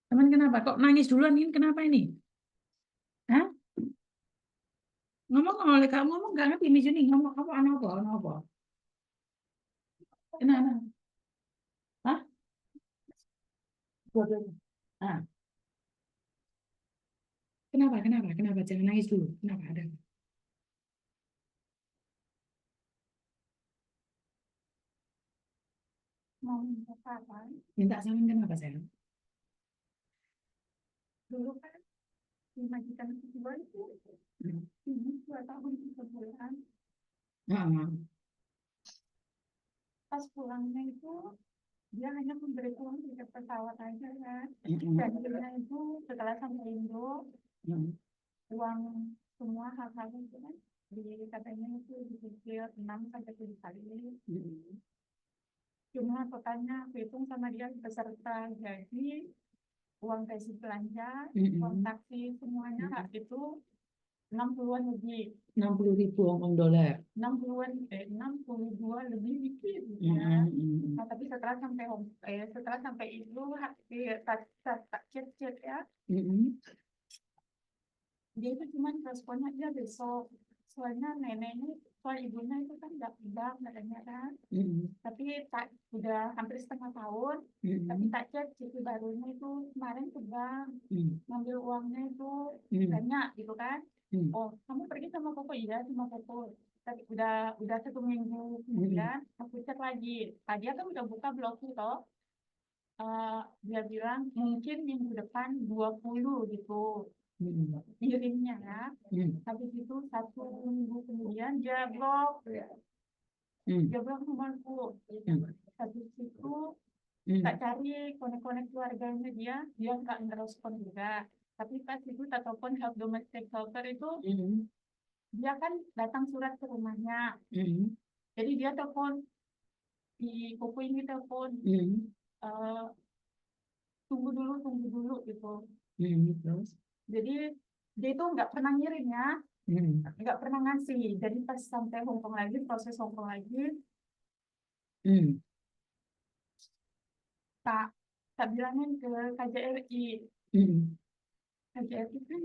Teman kenapa? Kok nangis duluan ini? Kenapa ini? Hah? Ngomong oleh kamu ngomong nggak ngerti nih Juni ngomong apa anak apa anak apa? Kenapa? Hah? Dua-duanya. Ah, kenapa? Kenapa? Kenapa? Jangan nangis dulu. Kenapa ada? Mau minta saran. Minta saran kenapa sayang? Dulu kan di majikan kedua itu Hmm. ini 2 tahun 3 bulan. Ah, Pas pulangnya itu dia hanya memberi uang tiket pesawat aja kan. ah, Janjinya itu setelah sampai Indo, ah, uang semua hal-hal itu kan katanya itu dicicil 6 sampai 7 kali. hmm, Cuma totalnya aku hitung sama dia beserta gaji, uang gaji belanja, uang hmm, taksi semuanya hmm. itu 60-an lebih. 60.000 Hong dolar. 62 lebih dikit Hmm, ya. hmm, hmm, Nah, tapi setelah sampai itu tak tak chat ya, hmm, dia itu cuman responnya dia besok, soalnya neneknya soal ibunya itu kan nggak bilang katanya kan, hmm, tapi tak udah hampir setengah tahun, tapi hmm, tak chat ciki barunya itu kemarin ke bank hmm, ngambil uangnya itu hmm, banyak gitu kan. hmm, Oh, kamu pergi sama Koko? Iya, sama Koko. Tapi udah 1 minggu hmm, kemudian aku cek lagi. Tadi kan udah buka blog itu. Dia bilang mungkin minggu depan 20 gitu hmm, kirimnya ya. hmm, Habis itu 1 minggu kemudian dia blok. hmm, Dia blok nomorku. hmm, Habis itu hmm, tak cari konek-konek keluarganya dia nggak ngerespon juga. Tapi pas itu tak telepon help domestic helper itu, hmm, dia kan datang surat ke rumahnya. hmm, Jadi dia telepon di Koko ini telepon, hmm, eh, tunggu dulu gitu. terus, Jadi dia itu nggak pernah ngirim ya, hmm, nggak pernah ngasih. Jadi pas sampai Hongkong lagi, proses Hongkong lagi, hmm, tak tak bilangin ke KJRI. hmm, KJRI kan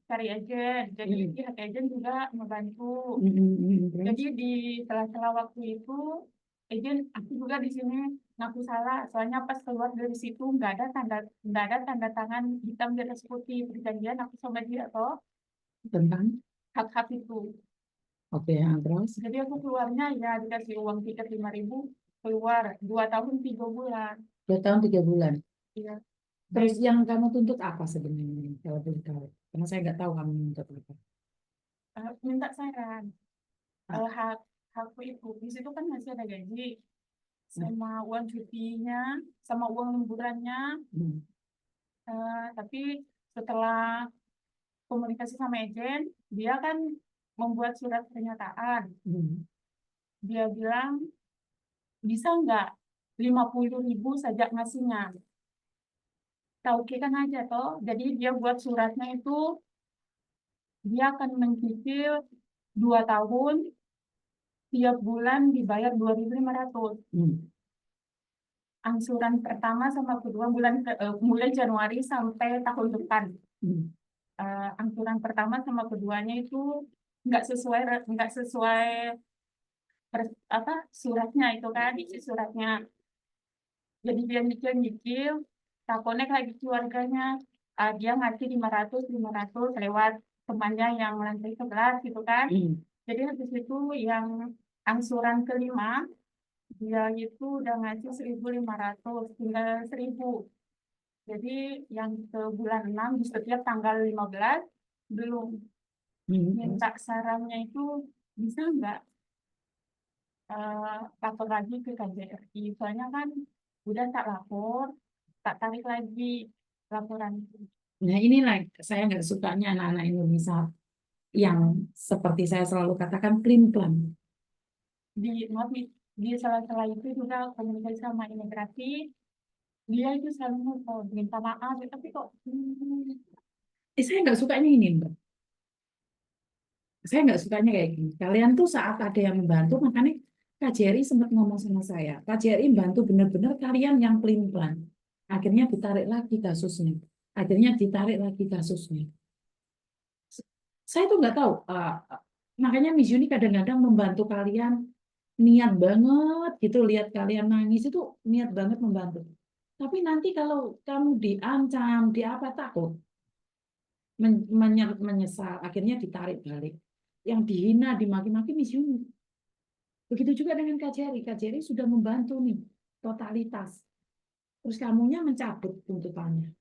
cari agen, jadi hmm, pihak agen juga membantu. terus, Jadi di sela-sela waktu itu, agen aku juga di sini ngaku salah. Soalnya pas keluar dari situ nggak ada tanda tangan hitam di atas putih perjanjian aku sama dia toh tentang, hak-hak itu. oke, terus, Jadi aku keluarnya ya dikasih uang tiket 5.000, keluar 2 tahun 3 bulan. 2 tahun 3 bulan. Iya. Terus Dan yang kamu tuntut apa sebenarnya kalau boleh tahu? Karena saya nggak tahu kamu menuntut apa. minta saran. Ah, Hak hakku itu di situ kan masih ada gaji ah, sama uang cutinya sama uang lemburannya. hmm, Tapi setelah komunikasi sama agen, dia kan membuat surat pernyataan. hmm, Dia bilang bisa nggak 50.000 saja ngasihnya. Tahu kan aja toh. Jadi dia buat suratnya itu dia akan mencicil 2 tahun, tiap bulan dibayar 2.500. hmm, Angsuran pertama sama kedua mulai Januari sampai tahun depan. hmm, Angsuran pertama sama keduanya itu nggak sesuai apa suratnya itu kan isi suratnya. Jadi dia nyicil-nyicil, tak connect lagi keluarganya. Dia ngasih 500 lewat temannya yang lantai 11 gitu kan. hmm, Jadi habis itu yang angsuran kelima, dia itu udah ngasih 1.500, tinggal 1.000. Jadi yang ke bulan 6 di setiap tanggal 15 belum. terus, Minta sarannya itu bisa nggak lapor lagi ke KJRI. Soalnya kan udah tak lapor, tak tarik lagi laporan itu. nah inilah saya nggak sukanya anak-anak Indonesia yang seperti saya selalu katakan plan. Di sela-sela itu juga komunikasi sama imigrasi, dia itu selalu minta maaf, tapi kok Saya nggak sukanya ini, Mbak. Saya nggak sukanya kayak gini. Kalian tuh saat ada yang membantu, makanya Kak Jerry sempat ngomong sama saya. Kak Jerry bantu benar-benar kalian yang pelin-pelan. Akhirnya ditarik lagi kasusnya. Akhirnya ditarik lagi kasusnya. Saya tuh nggak tahu. Makanya Miss Yuni kadang-kadang membantu kalian niat banget gitu. Lihat kalian nangis itu niat banget membantu. Tapi nanti kalau kamu diancam, di apa takut, menyesal, akhirnya ditarik balik. Yang dihina, dimaki-maki Miss Yuni. Begitu juga dengan Kak Jerry. Kak Jerry sudah membantu nih totalitas. Terus kamunya mencabut tuntutannya.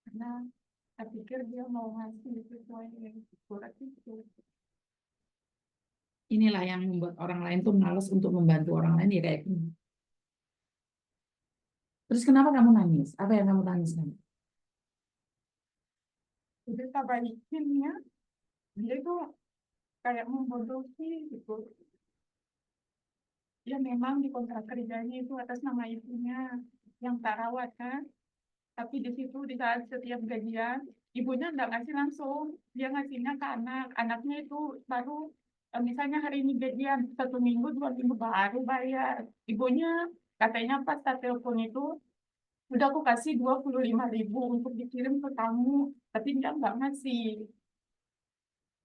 Karena saya pikir dia mau ngasih sesuai yang surat itu. Inilah yang membuat orang lain tuh males untuk membantu orang lain ya kayak gini. Terus kenapa kamu nangis? Apa yang kamu tangiskan? Jadi kita balikinnya, dia itu kayak membodohi gitu. Ya memang di kontrak kerjanya itu atas nama ibunya yang tak rawat kan. Tapi di situ di saat setiap gajian, ibunya nggak ngasih langsung, dia ngasihnya ke anak. Anaknya itu baru misalnya hari ini gajian, 1 minggu, 2 minggu baru bayar. Ibunya katanya pas tak telepon itu, udah aku kasih 25.000 untuk dikirim ke kamu, tapi dia nggak ngasih.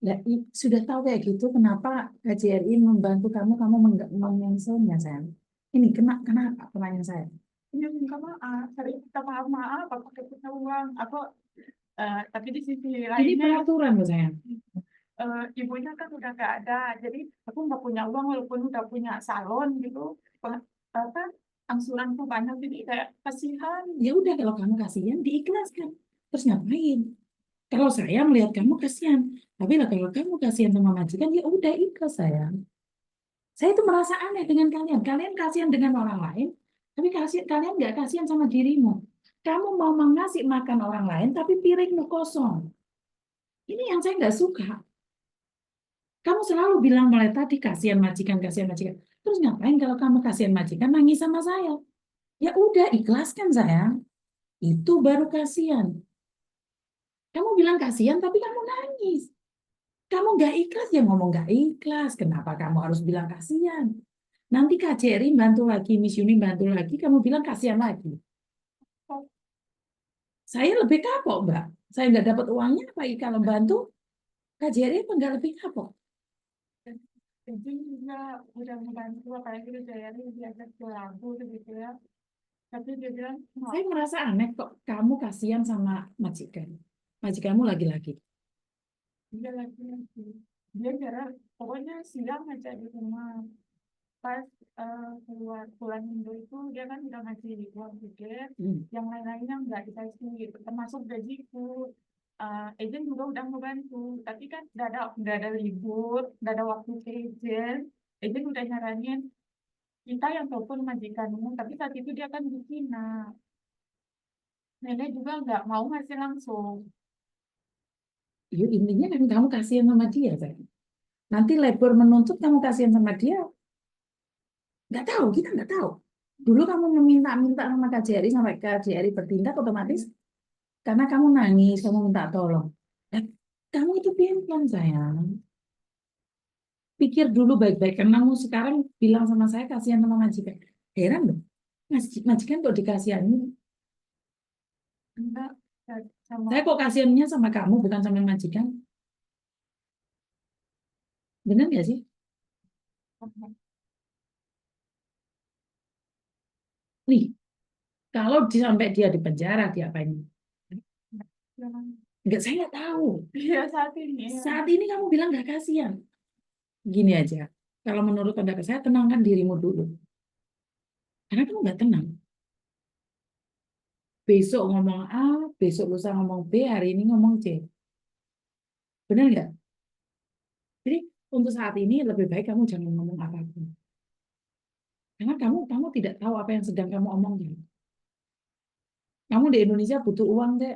Nah, sudah tahu kayak gitu, kenapa KJRI membantu kamu, kamu mengenselnya, sayang? Ini kenapa pertanyaan saya? Dia minta maaf, sering minta maaf, aku punya uang. Tapi di sisi Ini lainnya peraturan loh, sayang. ibunya kan udah nggak ada, jadi aku nggak punya uang walaupun udah punya salon gitu. Apa angsuranku banyak, jadi kayak kasihan. Ya udah, kalau kamu kasihan, diikhlaskan. Terus ngapain? Kalau saya melihat kamu kasihan, tapi lah kalau kamu kasihan sama majikan, ya udah ikhlas, sayang. Saya itu merasa aneh dengan kalian. Kalian kasihan dengan orang lain, tapi kalian nggak kasihan sama dirimu. Kamu mau mengasih makan orang lain, tapi piringmu kosong. Ini yang saya nggak suka. Kamu selalu bilang mulai tadi kasihan majikan, kasihan majikan. Terus ngapain kalau kamu kasihan majikan nangis sama saya? Ya udah, ikhlaskan sayang. Itu baru kasihan. Kamu bilang kasihan, tapi kamu nangis. Kamu nggak ikhlas ya ngomong nggak ikhlas. Kenapa kamu harus bilang kasihan? Nanti Kak Jerry bantu lagi, Miss Yuni bantu lagi, kamu bilang kasihan lagi. Saya lebih kapok, Mbak. Saya nggak dapat uangnya, apa kalau bantu Kak Jerry apa nggak lebih kapok? Jadi juga udah membantu, apalagi udah jadi diajak ke lagu gitu ya. Tapi dia bilang Saya merasa aneh kok kamu kasihan sama majikan. Majikanmu lagi-lagi. dia lagi dia jarang, pokoknya siang aja di rumah. Pas keluar bulan minggu itu dia kan udah ngasih uang tiket, Hmm. yang lain-lainnya nggak dikasih gitu, termasuk gajiku. Agent juga udah membantu, tapi kan nggak ada libur, nggak ada waktu ke agent. Agent udah nyaranin kita yang telepon majikanmu, tapi saat itu dia kan di Cina. Nenek juga nggak mau ngasih langsung. Yuk, intinya kan kamu kasihan sama dia, sayang. Nanti labor menuntut kamu kasihan sama dia. Nggak tahu, kita nggak tahu. Dulu kamu meminta-minta sama KJRI sampai KJRI bertindak otomatis karena kamu nangis, kamu minta tolong. Eh, kamu itu pelan sayang. Pikir dulu baik-baik. Karena kamu sekarang bilang sama saya kasihan sama majikan. Heran loh. Majikan kok dikasihani. Enggak, sama. Saya kok kasihannya sama kamu bukan sama majikan. Benar nggak sih? Nih, kalau sampai dia di penjara, dia apain? Enggak, saya nggak tahu. Iya saat ini ya. Saat ini kamu bilang nggak kasihan. Gini aja. Kalau menurut pendapat saya, tenangkan dirimu dulu. Karena kamu nggak tenang. Besok ngomong A, besok lusa ngomong B, hari ini ngomong C. Benar nggak? Jadi untuk saat ini lebih baik kamu jangan ngomong apapun. Karena kamu tidak tahu apa yang sedang kamu omongin. Kamu di Indonesia butuh uang, deh.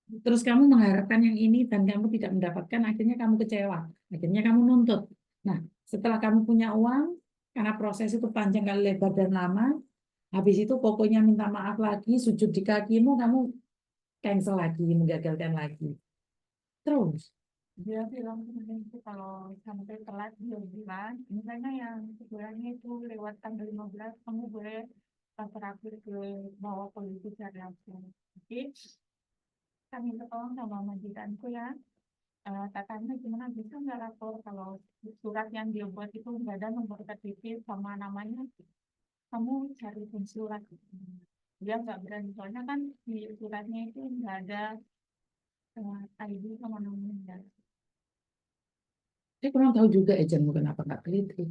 Terus kamu mengharapkan yang ini dan kamu tidak mendapatkan, akhirnya kamu kecewa. Akhirnya kamu nuntut. Nah, setelah kamu punya uang, karena proses itu panjang kali lebar dan lama, habis itu pokoknya minta maaf lagi, sujud di kakimu, kamu cancel lagi, menggagalkan lagi. Terus, Dia bilang kemudian itu kalau sampai telat dia bilang, misalnya yang sebulannya itu lewat tanggal 15, kamu boleh terakhir ke bawah polisi langsung. Jadi kami tolong sama majikanku ya. Katanya gimana bisa nggak lapor kalau surat yang dia buat itu nggak ada nomor KTP sama namanya, kamu cari pun surat. Dia nggak berani soalnya kan di suratnya itu nggak ada ID sama namanya. Saya kurang tahu juga agentmu kenapa nggak teliti.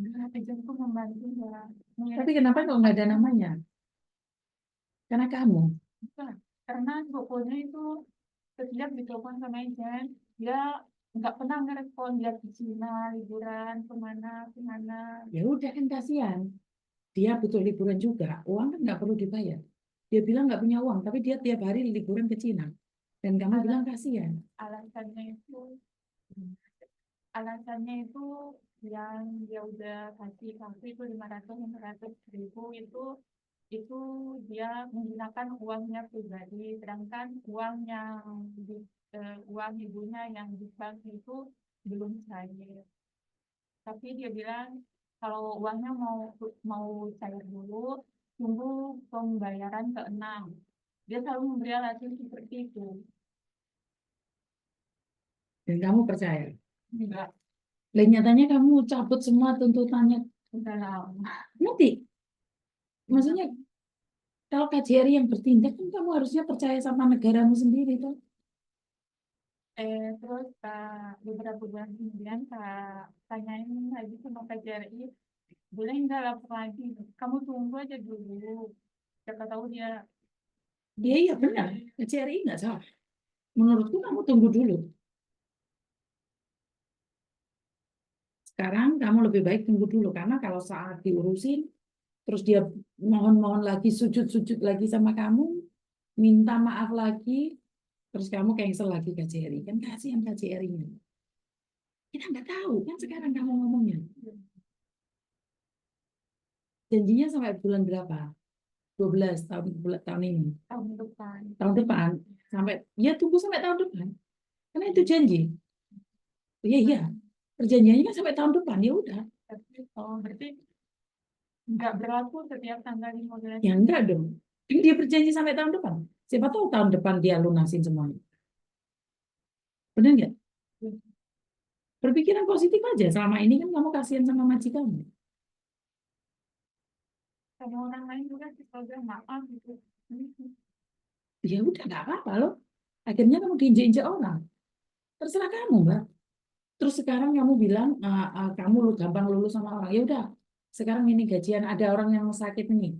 Nah, agentku membantu ya. Tapi kenapa kok nggak ada namanya? Karena kamu. Bukan. Karena pokoknya itu setiap ditelepon sama agent, dia nggak pernah ngerespon, dia di Cina liburan kemana kemana. Ya udah kan kasihan. Dia butuh liburan juga. Uang kan nggak perlu dibayar. Dia bilang nggak punya uang, tapi dia tiap hari liburan ke Cina. Dan kamu bilang Alas, kasihan. alasannya itu alasannya itu yang dia udah kasih kamu itu 500 ribu itu dia menggunakan uangnya pribadi, sedangkan uang ibunya yang di bank itu belum cair. Tapi dia bilang kalau uangnya mau mau cair dulu, tunggu pembayaran ke-6. Dia selalu memberi alasan seperti itu. Dan kamu percaya. Enggak, Dan nyatanya kamu cabut semua tuntutannya. udah lama. Nanti, maksudnya kalau KJRI yang bertindak, kan kamu harusnya percaya sama negaramu sendiri, toh. Terus beberapa bulan kemudian tanyain lagi sama KJRI, boleh nggak lapor lagi? Kamu tunggu aja dulu. Siapa tahu dia Iya, iya benar. KJRI nggak salah. Menurutku kamu tunggu dulu. Sekarang kamu lebih baik tunggu dulu. Karena kalau saat diurusin, terus dia mohon-mohon lagi, sujud-sujud lagi sama kamu, minta maaf lagi, terus kamu cancel lagi KJRI. Kan kasihan KJRI-nya. Kita nggak tahu kan sekarang kamu ngomongnya. Janjinya sampai bulan berapa? 12 tahun ini. tahun depan. Tahun depan. Sampai, ya tunggu sampai tahun depan. Karena itu janji. Iya, iya. Perjanjiannya kan sampai tahun depan. Ya udah. Oh, berarti nggak berlaku setiap tanggal 15. Ya enggak dong. Dia berjanji sampai tahun depan. Siapa tahu tahun depan dia lunasin semuanya. Benar nggak? Berpikiran positif aja. Selama ini kan kamu kasihan sama majikanmu. Sama orang lain juga kita udah maaf gitu. Ya udah nggak apa-apa loh. Akhirnya kamu diinjak-injak orang. Terserah kamu, Mbak. Terus sekarang kamu bilang kamu lu gampang lulus sama orang. Ya udah. Sekarang ini gajian ada orang yang sakit nih.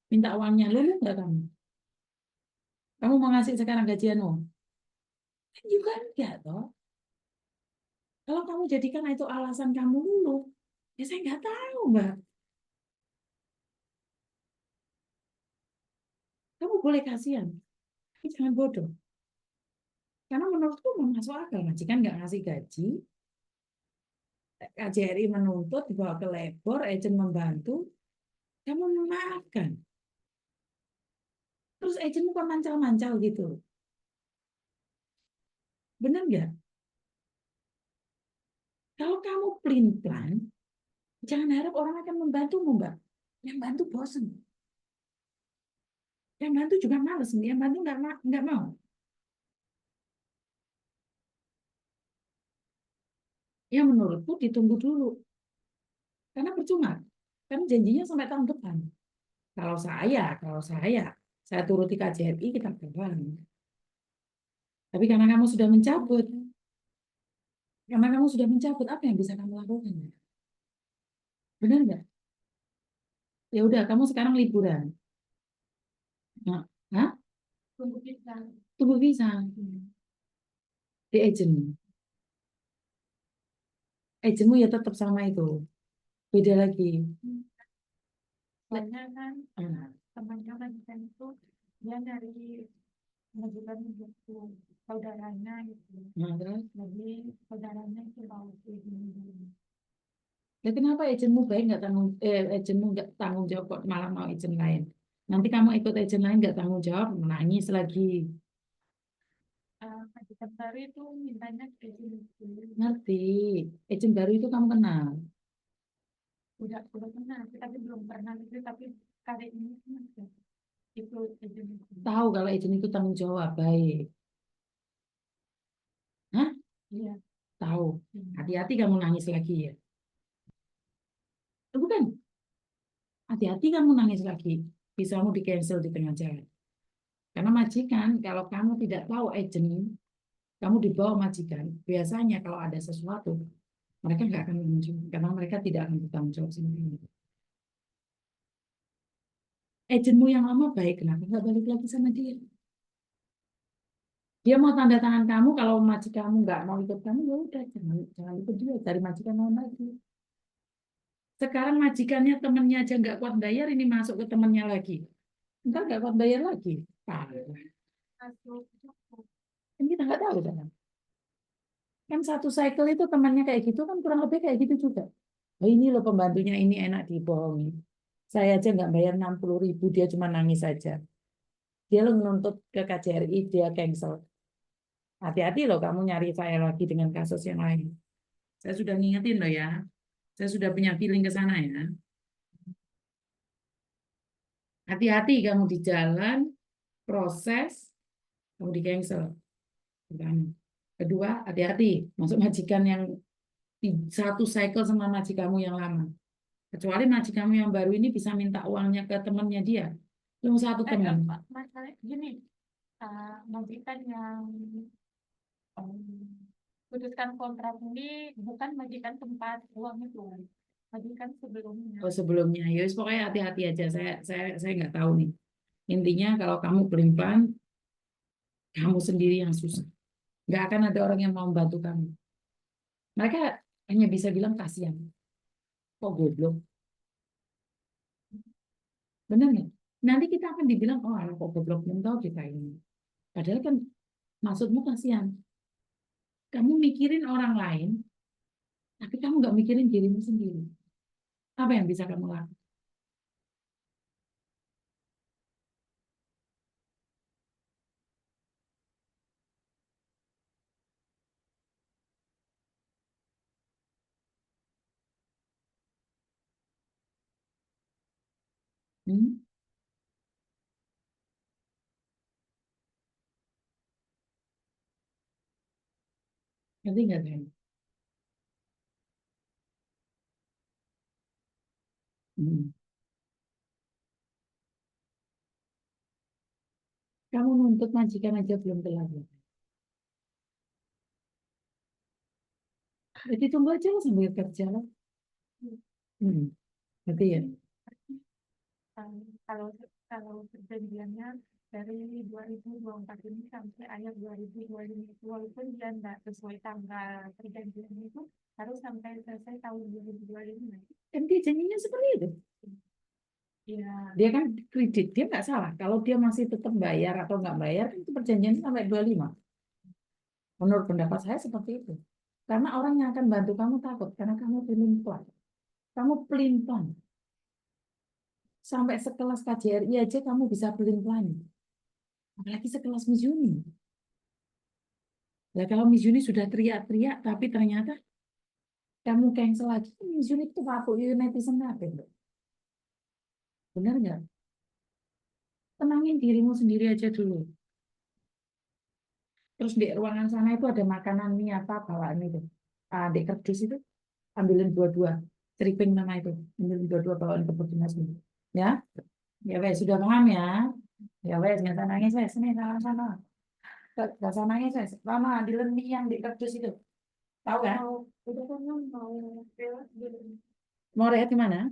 Minta uangnya. Lulus nggak kamu? Kamu mau ngasih sekarang gajianmu? Kan juga enggak toh. Kalau kamu jadikan itu alasan kamu dulu, ya saya nggak tahu, Mbak. Kamu boleh kasihan, tapi jangan bodoh. Karena menurutku masuk akal, majikan nggak ngasih gaji, KJRI menuntut, dibawa ke labor, agent membantu, kamu memaafkan. Terus agentmu kok mancal-mancal gitu. Benar nggak? Kalau kamu pelin-pelan, jangan harap orang akan membantumu, Mbak. Yang bantu bosen. Yang bantu juga males, yang bantu nggak mau. Ya menurutku ditunggu dulu. Karena percuma. Kan janjinya sampai tahun depan. Kalau saya turuti KJRI kita berjalan. Tapi karena kamu sudah mencabut, apa yang bisa kamu lakukan? Benar nggak? Ya udah, kamu sekarang liburan. Nah, hah? Tunggu kita. Tunggu visa di agent. Agentmu ya tetap sama itu. Beda lagi. Soalnya kan Nah, teman-teman kan itu dia dari mengajukan buku saudaranya gitu. terus? Jadi saudaranya itu mau izin. Ya kenapa agentmu baik nggak agentmu nggak tanggung jawab kok malah mau agent lain? Nanti kamu ikut agent lain nggak tanggung jawab, nangis lagi. Majikan baru itu mintanya izin itu. Ngerti. Agent baru itu kamu kenal. Udah pernah, tapi belum pernah gitu. Tapi kali ini itu Tahu kalau izin itu tanggung jawab, baik. Hah? iya. Tahu. Hati-hati kamu nangis lagi ya. Bukan, hati-hati kamu nangis lagi. Bisa kamu di cancel di tengah jalan. Karena majikan, kalau kamu tidak tahu agent, kamu dibawa majikan, biasanya kalau ada sesuatu, mereka nggak akan muncul. Karena mereka tidak akan bertanggung jawab sendiri. Agentmu yang lama baik, kenapa nggak balik lagi sama dia? Dia mau tanda tangan kamu, kalau majikan kamu nggak mau ikut kamu, ya udah, jangan ikut dia, cari majikan lain lagi. Sekarang majikannya temennya aja nggak kuat bayar, ini masuk ke temennya lagi. Entar nggak kuat bayar lagi. Parah. Masuk. Kan kita nggak tahu kan. Kan satu cycle itu temannya kayak gitu kan kurang lebih kayak gitu juga. Oh, ini loh pembantunya ini enak dibohongi. Saya aja nggak bayar 60.000, dia cuma nangis saja. Dia lo menuntut ke KJRI, dia cancel. Hati-hati loh kamu nyari saya lagi dengan kasus yang lain. Saya sudah ngingetin loh ya. Saya sudah punya feeling ke sana ya. Hati-hati kamu di jalan, proses, kamu di cancel. Pertama. Kedua, hati-hati masuk majikan yang satu cycle sama majikanmu yang lama. Kecuali majikanmu yang baru ini bisa minta uangnya ke temannya dia. Cuma satu teman. Masalah gini, majikan yang putuskan kontrak ini bukan majikan tempat uang itu, majikan sebelumnya. Oh, sebelumnya, ya wis, pokoknya hati-hati aja. Saya nggak tahu nih. Intinya kalau kamu pelin-pelan, kamu sendiri yang susah. Nggak akan ada orang yang mau membantu kamu. Mereka hanya bisa bilang kasihan. Kok goblok? Benar nggak? Nanti kita akan dibilang, oh anak kok goblok, belum tahu kita ini. Padahal kan maksudmu kasihan. Kamu mikirin orang lain, tapi kamu nggak mikirin dirimu sendiri. Apa yang bisa kamu lakukan? Hmm? Ngerti nggak kan? Hmm. Kamu nuntut majikan aja belum kelar. Jadi tunggu aja lah sambil kerja lah. Hmm. Ngerti ya? Kalau kalau perjanjiannya dari 2024 ini sampai akhir 2025 itu, walaupun dia tidak sesuai tanggal perjanjiannya itu harus sampai selesai tahun 2025. Kan dia janjinya seperti itu. Iya, Dia kan kredit, dia nggak salah. Kalau dia masih tetap bayar atau nggak bayar, kan itu perjanjiannya sampai 25. Menurut pendapat saya seperti itu. Karena orang yang akan bantu kamu takut, karena kamu pelin-pelan. Kamu pelin-pelan. Sampai sekelas KJRI aja kamu bisa pelin-pelan. Apalagi sekelas Miss Yuni. Nah, kalau Miss Yuni sudah teriak-teriak, tapi ternyata kamu cancel lagi, Miss Yuni itu aku netizen apa? Benar nggak? Tenangin dirimu sendiri aja dulu. Terus di ruangan sana itu ada makanan mie apa bawaan itu. Di kerdus itu ambilin dua-dua. Ceriping nama itu. Ambilin dua-dua bawaan ke Dinas. Ya, ya wes sudah paham ya. Ya wes nggak usah nangis wes. Sini sama-sama. Nggak usah nangis wes. Lama ambilin mie yang di kerdus itu. Tahu kan? udah kan mau bela gitu. Mau rehat di mana?